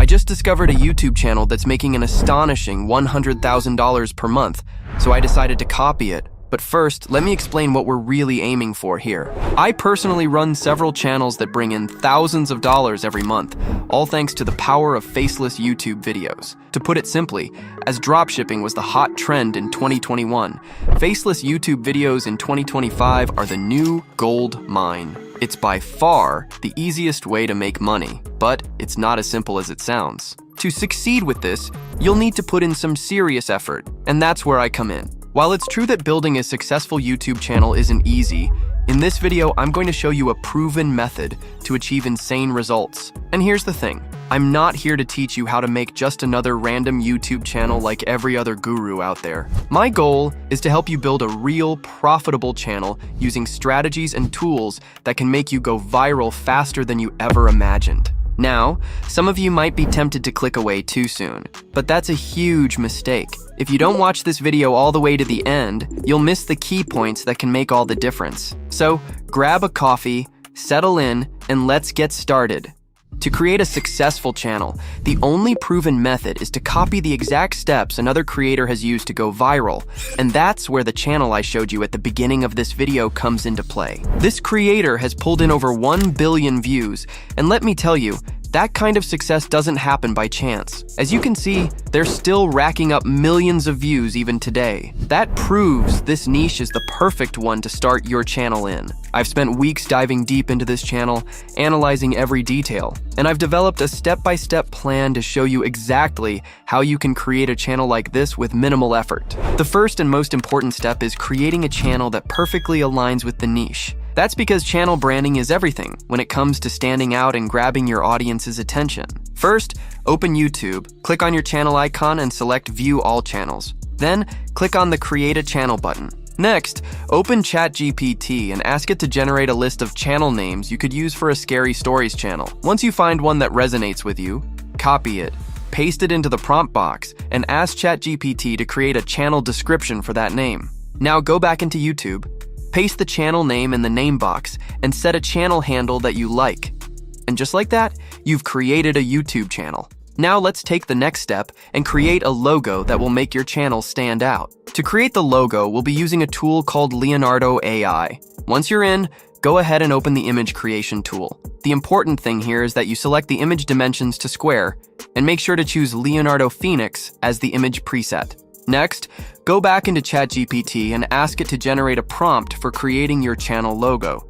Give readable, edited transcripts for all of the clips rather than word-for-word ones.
just discovered a YouTube channel that's making an astonishing $100,000 per month, so I decided to copy it. But first, let me explain what we're really aiming for here. I personally run several channels that bring in thousands of dollars every month, all thanks to the power of faceless YouTube videos. To put it simply, as dropshipping was the hot trend in 2021, faceless YouTube videos in 2025 are the new gold mine. It's by far the easiest way to make money, but it's not as simple as it sounds. To succeed with this, you'll need to put in some serious effort, and that's where I come in. While it's true that building a successful YouTube channel isn't easy, in this video I'm going to show you a proven method to achieve insane results. And here's the thing, I'm not here to teach you how to make just another random YouTube channel like every other guru out there. My goal is to help you build a real, profitable channel using strategies and tools that can make you go viral faster than you ever imagined. Now, some of you might be tempted to click away too soon, but that's a huge mistake. If you don't watch this video all the way to the end, you'll miss the key points that can make all the difference. So, grab a coffee, settle in, and let's get started. To create a successful channel, the only proven method is to copy the exact steps another creator has used to go viral, and that's where the channel I showed you at the beginning of this video comes into play. This creator has pulled in over 1 billion views, and let me tell you, that kind of success doesn't happen by chance. As you can see, they're still racking up millions of views even today. That proves this niche is the perfect one to start your channel in. I've spent weeks diving deep into this channel, analyzing every detail, and I've developed a step-by-step plan to show you exactly how you can create a channel like this with minimal effort. The first and most important step is creating a channel that perfectly aligns with the niche. That's because channel branding is everything when it comes to standing out and grabbing your audience's attention. First, open YouTube, click on your channel icon and select View All Channels. Then, click on the Create a Channel button. Next, open ChatGPT and ask it to generate a list of channel names you could use for a scary stories channel. Once you find one that resonates with you, copy it, paste it into the prompt box, and ask ChatGPT to create a channel description for that name. Now go back into YouTube, paste the channel name in the name box, and set a channel handle that you like. And just like that, you've created a YouTube channel. Now let's take the next step and create a logo that will make your channel stand out. To create the logo, we'll be using a tool called Leonardo AI. Once you're in, go ahead and open the image creation tool. The important thing here is that you select the image dimensions to square, and make sure to choose Leonardo Phoenix as the image preset. Next, go back into ChatGPT and ask it to generate a prompt for creating your channel logo.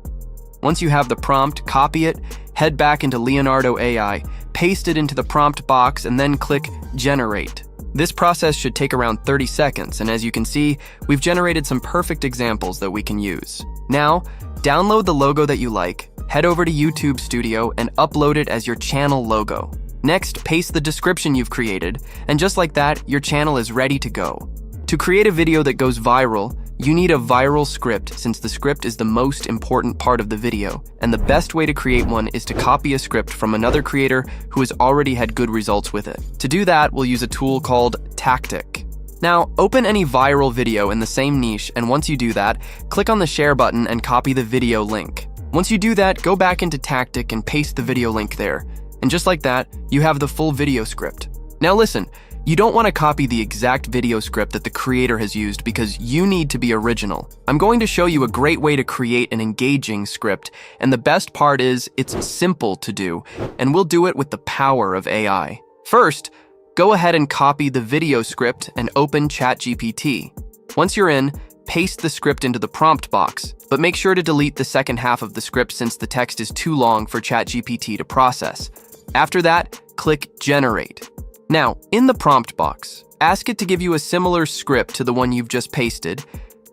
Once you have the prompt, copy it, head back into Leonardo AI, paste it into the prompt box, and then click Generate. This process should take around 30 seconds, and as you can see, we've generated some perfect examples that we can use. Now, download the logo that you like, head over to YouTube Studio, and upload it as your channel logo. Next, paste the description you've created, and just like that, your channel is ready to go. To create a video that goes viral, you need a viral script since the script is the most important part of the video, and the best way to create one is to copy a script from another creator who has already had good results with it. To do that, we'll use a tool called Tactic. Now, open any viral video in the same niche, and once you do that, click on the share button and copy the video link. Once you do that, go back into Tactic and paste the video link there. And just like that, you have the full video script. Now listen, you don't want to copy the exact video script that the creator has used because you need to be original. I'm going to show you a great way to create an engaging script, and the best part is it's simple to do, and we'll do it with the power of AI. First, go ahead and copy the video script and open ChatGPT. Once you're in, paste the script into the prompt box, but make sure to delete the second half of the script since the text is too long for ChatGPT to process. After that, click Generate. Now, in the prompt box, ask it to give you a similar script to the one you've just pasted,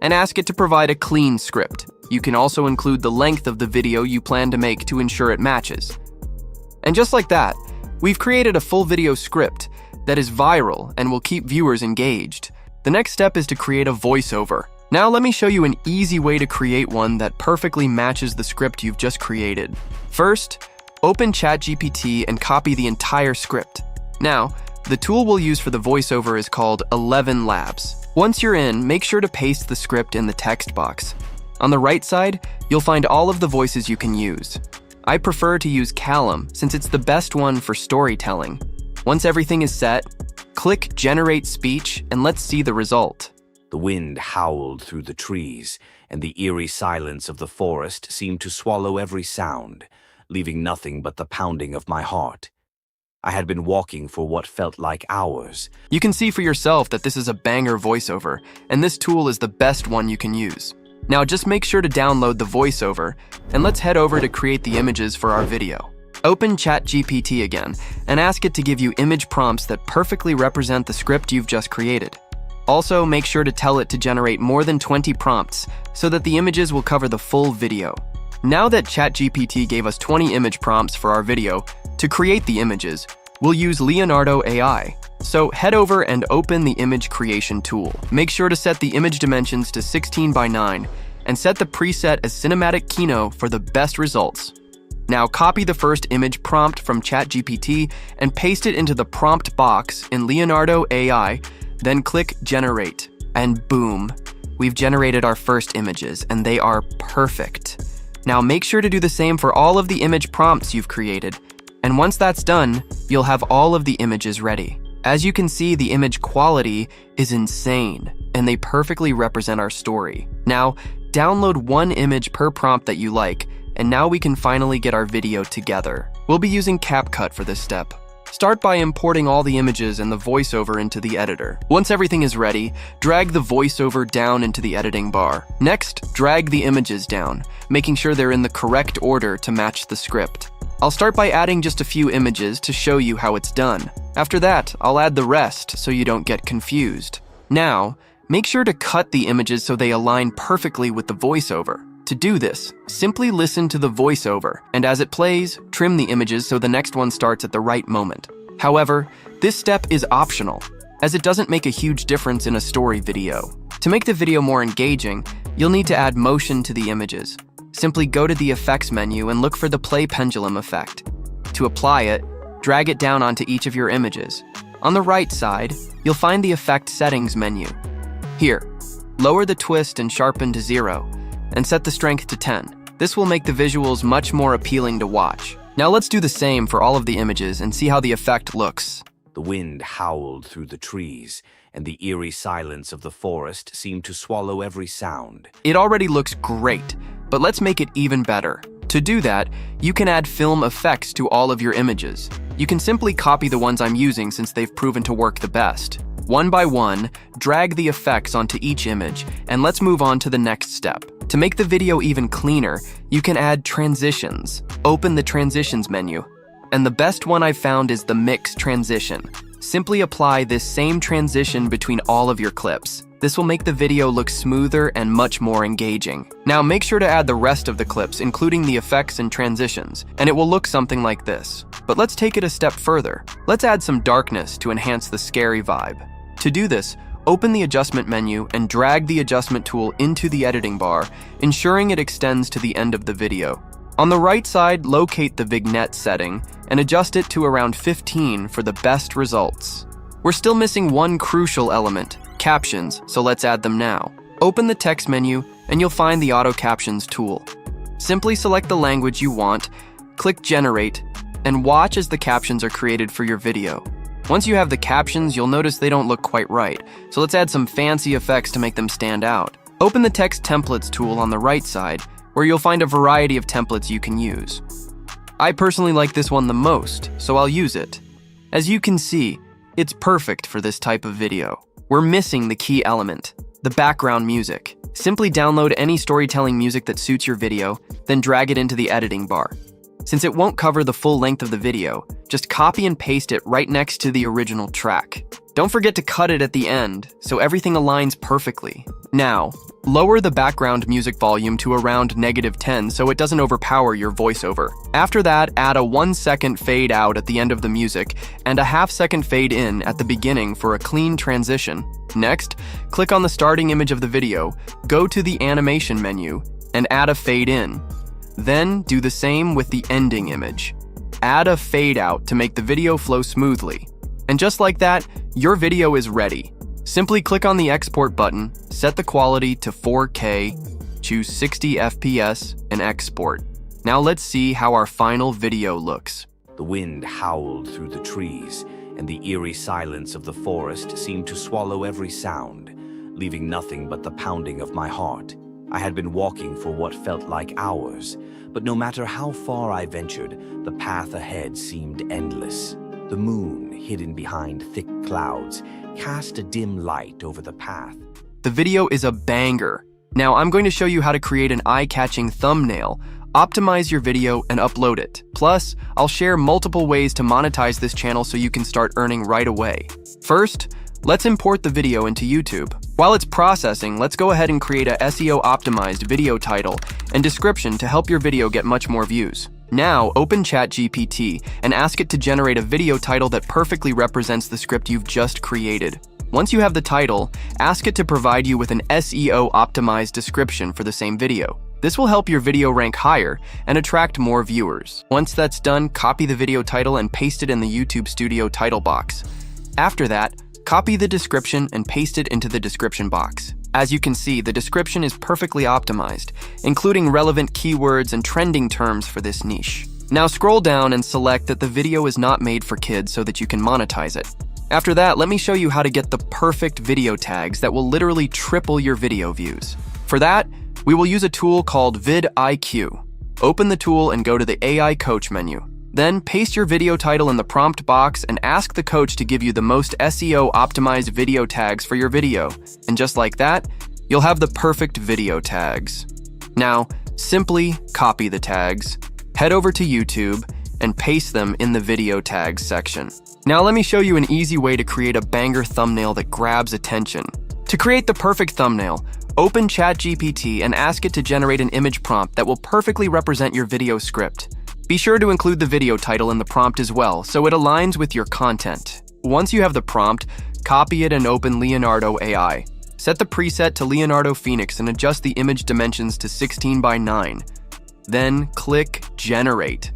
and ask it to provide a clean script. You can also include the length of the video you plan to make to ensure it matches. And just like that, we've created a full video script that is viral and will keep viewers engaged. The next step is to create a voiceover. Now let me show you an easy way to create one that perfectly matches the script you've just created. First, open ChatGPT and copy the entire script. Now, the tool we'll use for the voiceover is called ElevenLabs. Once you're in, make sure to paste the script in the text box. On the right side, you'll find all of the voices you can use. I prefer to use 𝐒𝐻𝐿um since it's the best one for storytelling. Once everything is set, click Generate Speech and let's see the result. The wind howled through the trees, and the eerie silence of the forest seemed to swallow every sound, leaving nothing but the pounding of my heart. I had been walking for what felt like hours. You can see for yourself that this is a banger voiceover, and this tool is the best one you can use. Now just make sure to download the voiceover, and let's head over to create the images for our video. Open ChatGPT again, and ask it to give you image prompts that perfectly represent the script you've just created. Also, make sure to tell it to generate more than 20 prompts, so that the images will cover the full video. Now that ChatGPT gave us 20 image prompts for our video, to create the images, we'll use Leonardo AI. So head over and open the image creation tool. Make sure to set the image dimensions to 16 by 9, and set the preset as Cinematic Kino for the best results. Now copy the first image prompt from ChatGPT and paste it into the prompt box in Leonardo AI, then click Generate, and boom, we've generated our first images, and they are perfect. Now make sure to do the same for all of the image prompts you've created, and once that's done, you'll have all of the images ready. As you can see, the image quality is insane, and they perfectly represent our story. Now, download one image per prompt that you like, and now we can finally get our video together. We'll be using Capcut for this step. Start by importing all the images and the voiceover into the editor. Once everything is ready, drag the voiceover down into the editing bar. Next, drag the images down, making sure they're in the correct order to match the script. I'll start by adding just a few images to show you how it's done. After that, I'll add the rest so you don't get confused. Now, make sure to cut the images so they align perfectly with the voiceover. To do this, simply listen to the voiceover, and as it plays, trim the images so the next one starts at the right moment. However, this step is optional, as it doesn't make a huge difference in a story video. To make the video more engaging, you'll need to add motion to the images. Simply go to the Effects menu and look for the Play Pendulum effect. To apply it, drag it down onto each of your images. On the right side, you'll find the Effect Settings menu. Here, lower the twist and sharpen to 0, and set the strength to 10. This will make the visuals much more appealing to watch. Now let's do the same for all of the images and see how the effect looks. The wind howled through the trees, and the eerie silence of the forest seemed to swallow every sound. It already looks great, but let's make it even better. To do that, you can add film effects to all of your images. You can simply copy the ones I'm using since they've proven to work the best. One by one, drag the effects onto each image, and let's move on to the next step. To make the video even cleaner, you can add transitions. Open the Transitions menu, and the best one I've found is the Mix Transition. Simply apply this same transition between all of your clips. This will make the video look smoother and much more engaging. Now make sure to add the rest of the clips, including the effects and transitions, and it will look something like this. But let's take it a step further. Let's add some darkness to enhance the scary vibe. To do this, open the Adjustment menu and drag the Adjustment tool into the editing bar, ensuring it extends to the end of the video. On the right side, locate the vignette setting and adjust it to around 15 for the best results. We're still missing one crucial element, captions, so let's add them now. Open the text menu and you'll find the Auto Captions tool. Simply select the language you want, click Generate, and watch as the captions are created for your video. Once you have the captions, you'll notice they don't look quite right, so let's add some fancy effects to make them stand out. Open the Text Templates tool on the right side, where you'll find a variety of templates you can use. I personally like this one the most, so I'll use it. As you can see, it's perfect for this type of video. We're missing the key element, the background music. Simply download any storytelling music that suits your video, then drag it into the editing bar. Since it won't cover the full length of the video, just copy and paste it right next to the original track. Don't forget to cut it at the end, so everything aligns perfectly. Now, lower the background music volume to around -10 so it doesn't overpower your voiceover. After that, add a 1-second fade out at the end of the music and a 1/2-second fade in at the beginning for a clean transition. Next, click on the starting image of the video, go to the Animation menu, and add a fade in. Then do the same with the ending image. Add a fade out to make the video flow smoothly. And just like that, your video is ready. Simply click on the export button, set the quality to 4K, choose 60 FPS, and export. Now let's see how our final video looks. The wind howled through the trees, and the eerie silence of the forest seemed to swallow every sound, leaving nothing but the pounding of my heart. I had been walking for what felt like hours, but no matter how far I ventured, the path ahead seemed endless. The moon, hidden behind thick clouds, cast a dim light over the path. The video is a banger. Now I'm going to show you how to create an eye-catching thumbnail, optimize your video, and upload it. Plus, I'll share multiple ways to monetize this channel so you can start earning right away. First, let's import the video into YouTube. While it's processing, let's go ahead and create a SEO-optimized video title and description to help your video get much more views. Now, open ChatGPT and ask it to generate a video title that perfectly represents the script you've just created. Once you have the title, ask it to provide you with an SEO-optimized description for the same video. This will help your video rank higher and attract more viewers. Once that's done, copy the video title and paste it in the YouTube Studio title box. After that, copy the description and paste it into the description box. As you can see, the description is perfectly optimized, including relevant keywords and trending terms for this niche. Now scroll down and select that the video is not made for kids so that you can monetize it. After that, let me show you how to get the perfect video tags that will literally triple your video views. For that, we will use a tool called VidIQ. Open the tool and go to the AI coach menu. Then paste your video title in the prompt box and ask the coach to give you the most SEO-optimized video tags for your video. And just like that, you'll have the perfect video tags. Now, simply copy the tags, head over to YouTube, and paste them in the video tags section. Now let me show you an easy way to create a banger thumbnail that grabs attention. To create the perfect thumbnail, open ChatGPT and ask it to generate an image prompt that will perfectly represent your video script. Be sure to include the video title in the prompt as well, so it aligns with your content. Once you have the prompt, copy it and open Leonardo AI. Set the preset to Leonardo Phoenix and adjust the image dimensions to 16:9. Then click Generate.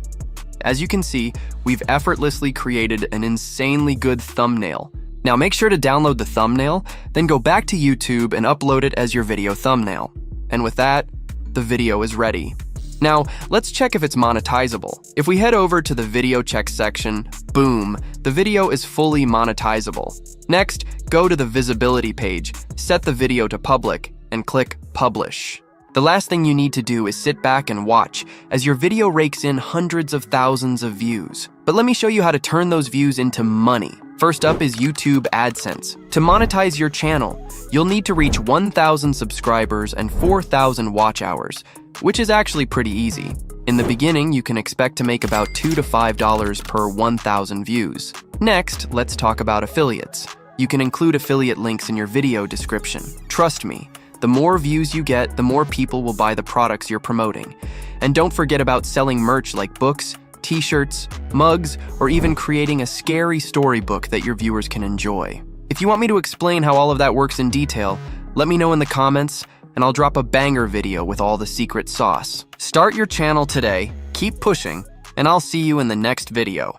As you can see, we've effortlessly created an insanely good thumbnail. Now make sure to download the thumbnail, then go back to YouTube and upload it as your video thumbnail. And with that, the video is ready. Now, let's check if it's monetizable. If we head over to the video check section, boom, the video is fully monetizable. Next, go to the visibility page, set the video to public, and click Publish. The last thing you need to do is sit back and watch as your video rakes in hundreds of thousands of views. But let me show you how to turn those views into money. First up is YouTube AdSense. To monetize your channel, you'll need to reach 1,000 subscribers and 4,000 watch hours, which is actually pretty easy. In the beginning, you can expect to make about $2 to $5 per 1,000 views. Next, let's talk about affiliates. You can include affiliate links in your video description. Trust me, the more views you get, the more people will buy the products you're promoting. And don't forget about selling merch like books, t-shirts, mugs, or even creating a scary storybook that your viewers can enjoy. If you want me to explain how all of that works in detail, let me know in the comments, and I'll drop a banger video with all the secret sauce. Start your channel today, keep pushing, and I'll see you in the next video.